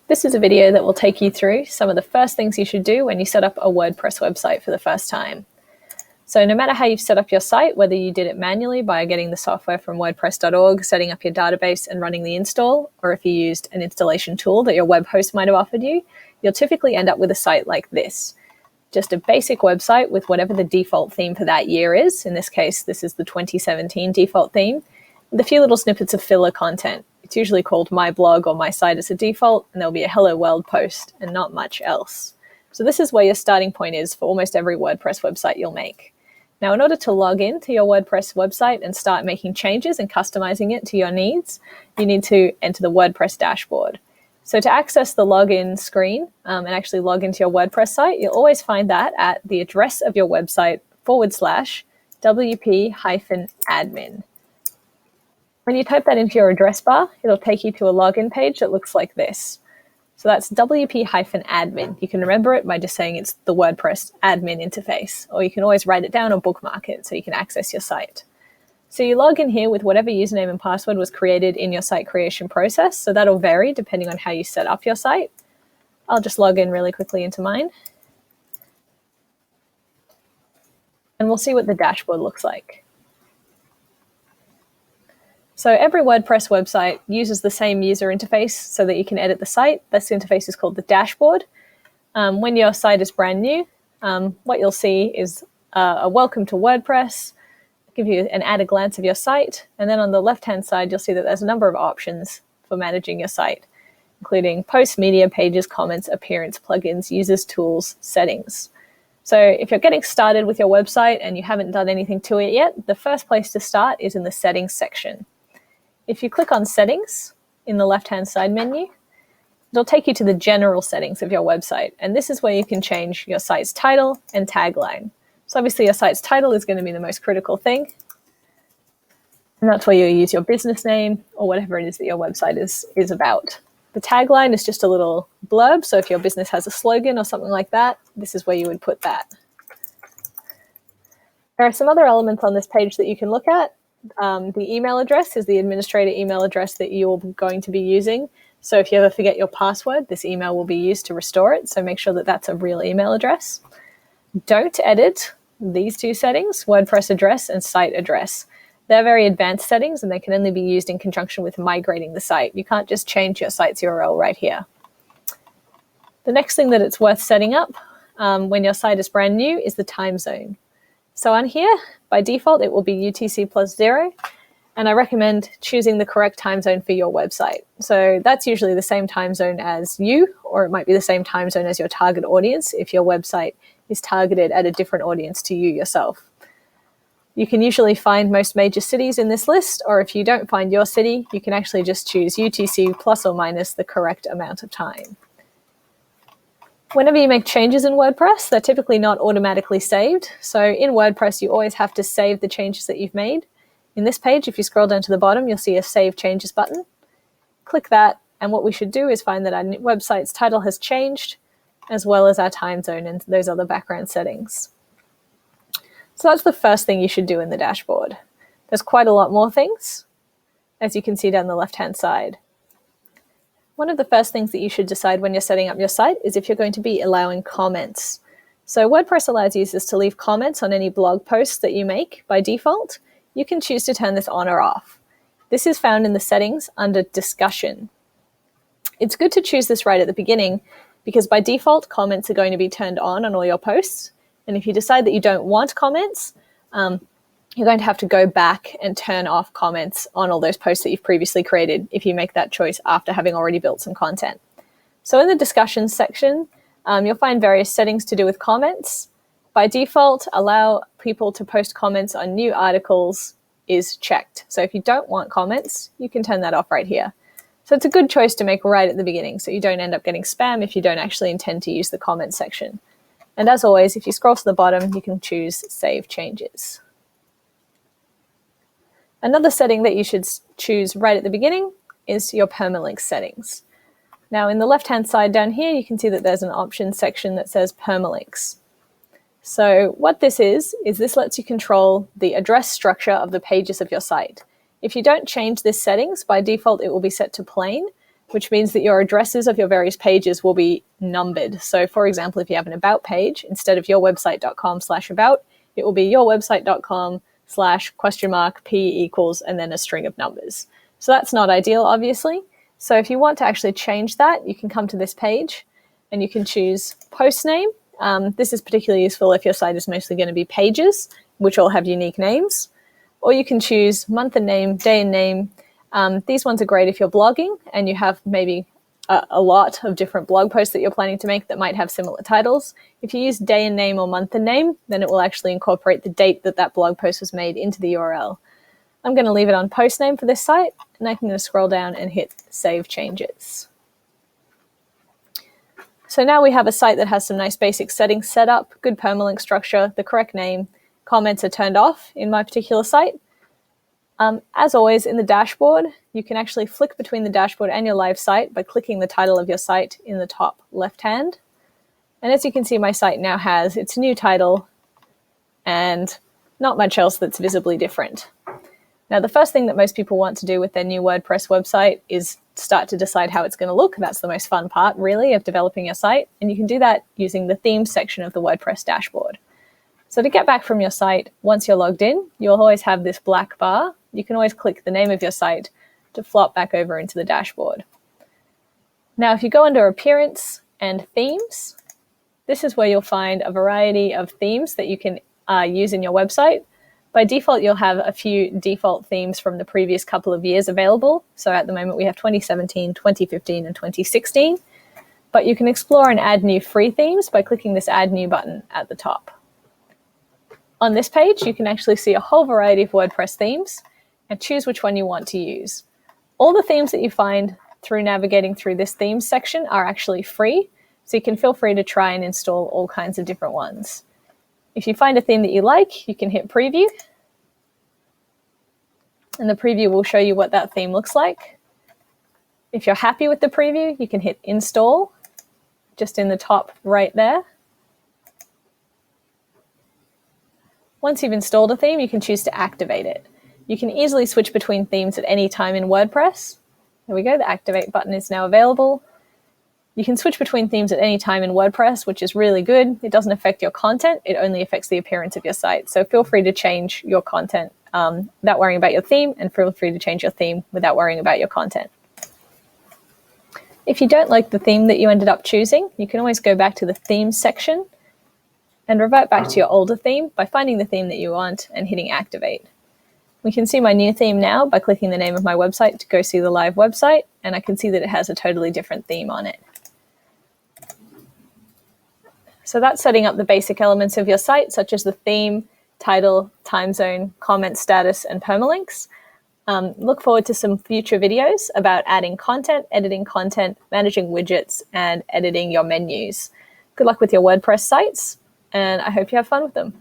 This is a video that will take you through some of the first things you should do when you set up a WordPress website for the first time. So no matter how you've set up your site, whether you did it manually by getting the software from wordpress.org, setting up your database and running the install, or if you used an installation tool that your web host might have offered you, you'll typically end up with a site like this. Just a basic website with whatever the default theme for that year is. In this case, this is the 2017 default theme, with a few little snippets of filler content. It's usually called My Blog or My Site as a default, and there'll be a Hello World post and not much else. So this is where your starting point is for almost every WordPress website you'll make. Now, in order to log in to your WordPress website and start making changes and customizing it to your needs, you need to enter the WordPress dashboard. So to access the login screen and actually log into your WordPress site, you'll always find that at the address of your website /wp-admin. When you type that into your address bar, it'll take you to a login page that looks like this. So that's wp-admin. You can remember it by just saying it's the WordPress admin interface, or you can always write it down or bookmark it so you can access your site. So you log in here with whatever username and password was created in your site creation process. So that'll vary depending on how you set up your site. I'll just log in really quickly into mine. And we'll see what the dashboard looks like. So every WordPress website uses the same user interface so that you can edit the site. This interface is called the dashboard. When your site is brand new, what you'll see is a welcome to WordPress, give you an at a glance of your site. And then on the left-hand side, you'll see that there's a number of options for managing your site, including posts, media, pages, comments, appearance, plugins, users, tools, settings. So if you're getting started with your website and you haven't done anything to it yet, the first place to start is in the settings section. If you click on settings in the left-hand side menu, it'll take you to the general settings of your website. And this is where you can change your site's title and tagline. So obviously your site's title is going to be the most critical thing. And that's where you'll use your business name or whatever it is that your website is about. The tagline is just a little blurb. So if your business has a slogan or something like that, this is where you would put that. There are some other elements on this page that you can look at. The email address is the administrator email address that you're going to be using. So if you ever forget your password, this email will be used to restore it. So make sure that that's a real email address. Don't edit these two settings, WordPress address and site address. They're very advanced settings and they can only be used in conjunction with migrating the site. You can't just change your site's URL right here. The next thing that it's worth setting up when your site is brand new is the time zone. So on here, by default, it will be UTC+0, and I recommend choosing the correct time zone for your website. So that's usually the same time zone as you, or it might be the same time zone as your target audience if your website is targeted at a different audience to you yourself. You can usually find most major cities in this list, or if you don't find your city, you can actually just choose UTC plus or minus the correct amount of time. Whenever you make changes in WordPress, they're typically not automatically saved. So in WordPress, you always have to save the changes that you've made. In this page, if you scroll down to the bottom, you'll see a Save Changes button. Click that, and what we should do is find that our website's title has changed, as well as our time zone and those other background settings. So that's the first thing you should do in the dashboard. There's quite a lot more things, as you can see down the left-hand side. One of the first things that you should decide when you're setting up your site is if you're going to be allowing comments. So WordPress allows users to leave comments on any blog posts that you make by default. You can choose to turn this on or off. This is found in the settings under Discussion. It's good to choose this right at the beginning because by default, comments are going to be turned on all your posts. And if you decide that you don't want comments, you're going to have to go back and turn off comments on all those posts that you've previously created if you make that choice after having already built some content. So in the discussions section, you'll find various settings to do with comments. By default, allow people to post comments on new articles is checked. So if you don't want comments, you can turn that off right here. So it's a good choice to make right at the beginning so you don't end up getting spam if you don't actually intend to use the comment section. And as always, if you scroll to the bottom, you can choose Save Changes. Another setting that you should choose right at the beginning is your permalink settings. Now in the left-hand side down here, you can see that there's an options section that says permalinks. So what this is this lets you control the address structure of the pages of your site. If you don't change this settings, by default it will be set to plain, which means that your addresses of your various pages will be numbered. So for example, if you have an about page, instead of yourwebsite.com/about, it will be yourwebsite.com/?p equals and then a string of numbers. So that's not ideal, obviously. So if you want to actually change that, you can come to this page and you can choose post name. This is particularly useful if your site is mostly going to be pages, which all have unique names. Or you can choose month and name, day and name. These ones are great if you're blogging and you have maybe a lot of different blog posts that you're planning to make that might have similar titles. If you use day and name or month and name, then it will actually incorporate the date that that blog post was made into the URL. I'm going to leave it on post name for this site, and I'm going to scroll down and hit Save Changes. So now we have a site that has some nice basic settings set up, good permalink structure, the correct name, comments are turned off in my particular site. As always, in the dashboard, you can actually flick between the dashboard and your live site by clicking the title of your site in the top left hand. And as you can see, my site now has its new title and not much else that's visibly different. Now, the first thing that most people want to do with their new WordPress website is start to decide how it's going to look. That's the most fun part, really, of developing your site. And you can do that using the themes section of the WordPress dashboard. So to get back from your site, once you're logged in, you'll always have this black bar. You can always click the name of your site to flop back over into the dashboard. Now, if you go under Appearance and Themes, this is where you'll find a variety of themes that you can use in your website. By default, you'll have a few default themes from the previous couple of years available. So at the moment, we have 2017, 2015, and 2016. But you can explore and add new free themes by clicking this Add New button at the top. On this page, you can actually see a whole variety of WordPress themes and choose which one you want to use. All the themes that you find through navigating through this themes section are actually free, so you can feel free to try and install all kinds of different ones. If you find a theme that you like, you can hit Preview, and the preview will show you what that theme looks like. If you're happy with the preview, you can hit Install, just in the top right there. Once you've installed a theme, you can choose to activate it. You can easily switch between themes at any time in WordPress. There we go, the Activate button is now available. You can switch between themes at any time in WordPress, which is really good. It doesn't affect your content, it only affects the appearance of your site. So feel free to change your content without worrying about your theme, and feel free to change your theme without worrying about your content. If you don't like the theme that you ended up choosing, you can always go back to the Themes section and revert back to your older theme by finding the theme that you want and hitting Activate. We can see my new theme now by clicking the name of my website to go see the live website, and I can see that it has a totally different theme on it. So that's setting up the basic elements of your site, such as the theme, title, time zone, comment status, and permalinks. Look forward to some future videos about adding content, editing content, managing widgets, and editing your menus. Good luck with your WordPress sites, and I hope you have fun with them.